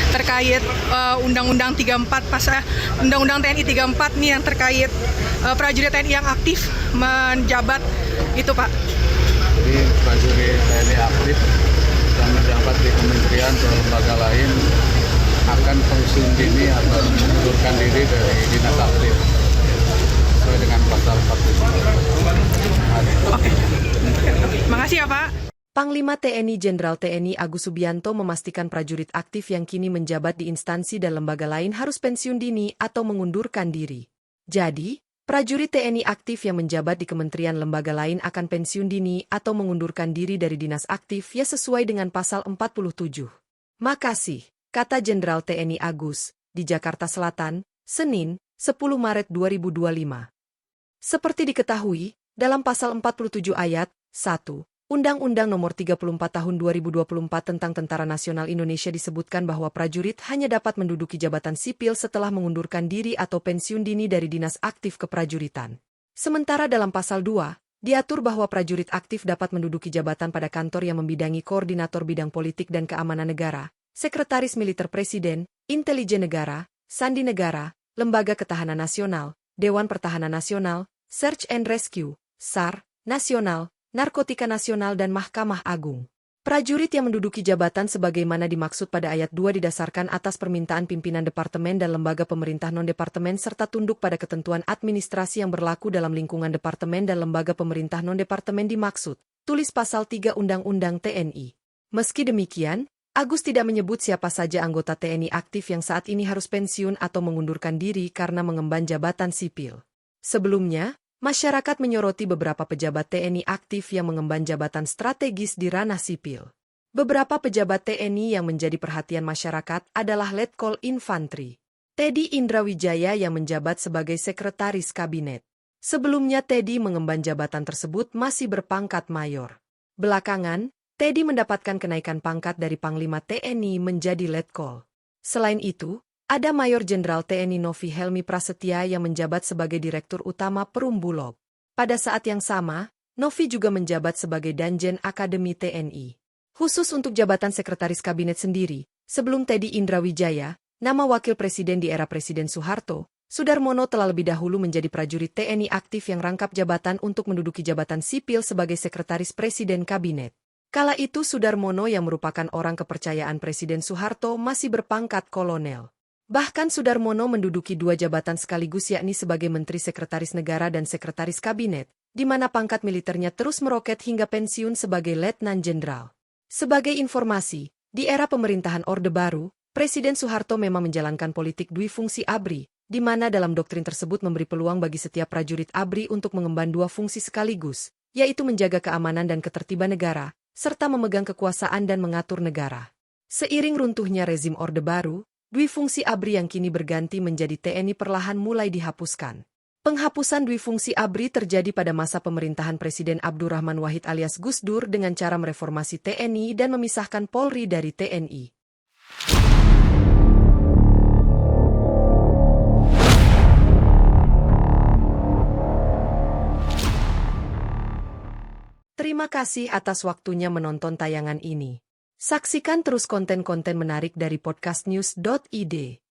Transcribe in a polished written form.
terkait Undang-Undang 34 Undang-Undang TNI 34 nih yang terkait prajurit TNI yang aktif menjabat itu, Pak. Jadi prajurit TNI aktif yang menjabat di kementerian atau lembaga lain akan pensiun dini atau mengundurkan diri dari dinas aktif sesuai dengan pasal 49. Oke. Makasih ya, Pak. Panglima TNI Jenderal TNI Agus Subianto memastikan prajurit aktif yang kini menjabat di instansi dan lembaga lain harus pensiun dini atau mengundurkan diri. Jadi, prajurit TNI aktif yang menjabat di kementerian lembaga lain akan pensiun dini atau mengundurkan diri dari dinas aktif ya sesuai dengan pasal 47. Makasih, kata Jenderal TNI Agus, di Jakarta Selatan, Senin, 10 Maret 2025. Seperti diketahui, dalam pasal 47 ayat 1, Undang-Undang Nomor 34 Tahun 2024 tentang Tentara Nasional Indonesia disebutkan bahwa prajurit hanya dapat menduduki jabatan sipil setelah mengundurkan diri atau pensiun dini dari dinas aktif keprajuritan. Sementara dalam pasal 2, diatur bahwa prajurit aktif dapat menduduki jabatan pada kantor yang membidangi koordinator bidang politik dan keamanan negara, sekretaris militer presiden, intelijen negara, sandi negara, lembaga ketahanan nasional, Dewan Pertahanan Nasional, Search and Rescue, SAR, Nasional, Narkotika Nasional dan Mahkamah Agung. Prajurit yang menduduki jabatan sebagaimana dimaksud pada ayat 2 didasarkan atas permintaan pimpinan departemen dan lembaga pemerintah non-departemen serta tunduk pada ketentuan administrasi yang berlaku dalam lingkungan departemen dan lembaga pemerintah non-departemen dimaksud, tulis pasal 3 Undang-Undang TNI. Meski demikian, Agus tidak menyebut siapa saja anggota TNI aktif yang saat ini harus pensiun atau mengundurkan diri karena mengemban jabatan sipil. Sebelumnya, masyarakat menyoroti beberapa pejabat TNI aktif yang mengemban jabatan strategis di ranah sipil. Beberapa pejabat TNI yang menjadi perhatian masyarakat adalah Letkol Infantri Teddy Indrawijaya yang menjabat sebagai Sekretaris Kabinet. Sebelumnya Teddy mengemban jabatan tersebut masih berpangkat mayor. Belakangan, Teddy mendapatkan kenaikan pangkat dari Panglima TNI menjadi Letkol. Selain itu, ada Mayor Jenderal TNI Novi Helmi Prasetya yang menjabat sebagai Direktur Utama Perum Bulog. Pada saat yang sama, Novi juga menjabat sebagai Danjen Akademi TNI. Khusus untuk jabatan Sekretaris Kabinet sendiri, sebelum Teddy Indrawijaya, nama Wakil Presiden di era Presiden Soeharto, Sudarmono telah lebih dahulu menjadi prajurit TNI aktif yang rangkap jabatan untuk menduduki jabatan sipil sebagai Sekretaris Presiden Kabinet. Kala itu Sudarmono yang merupakan orang kepercayaan Presiden Soeharto masih berpangkat kolonel. Bahkan Sudarmono menduduki dua jabatan sekaligus yakni sebagai Menteri Sekretaris Negara dan Sekretaris Kabinet, di mana pangkat militernya terus meroket hingga pensiun sebagai Letnan Jenderal. Sebagai informasi, di era pemerintahan Orde Baru, Presiden Soeharto memang menjalankan politik duifungsi ABRI, di mana dalam doktrin tersebut memberi peluang bagi setiap prajurit ABRI untuk mengemban dua fungsi sekaligus, yaitu menjaga keamanan dan ketertiban negara, serta memegang kekuasaan dan mengatur negara. Seiring runtuhnya rezim Orde Baru, duifungsi ABRI yang kini berganti menjadi TNI perlahan mulai dihapuskan. Penghapusan duifungsi ABRI terjadi pada masa pemerintahan Presiden Abdurrahman Wahid alias Gus Dur dengan cara mereformasi TNI dan memisahkan Polri dari TNI. Terima kasih atas waktunya menonton tayangan ini. Saksikan terus konten-konten menarik dari podcastnews.id.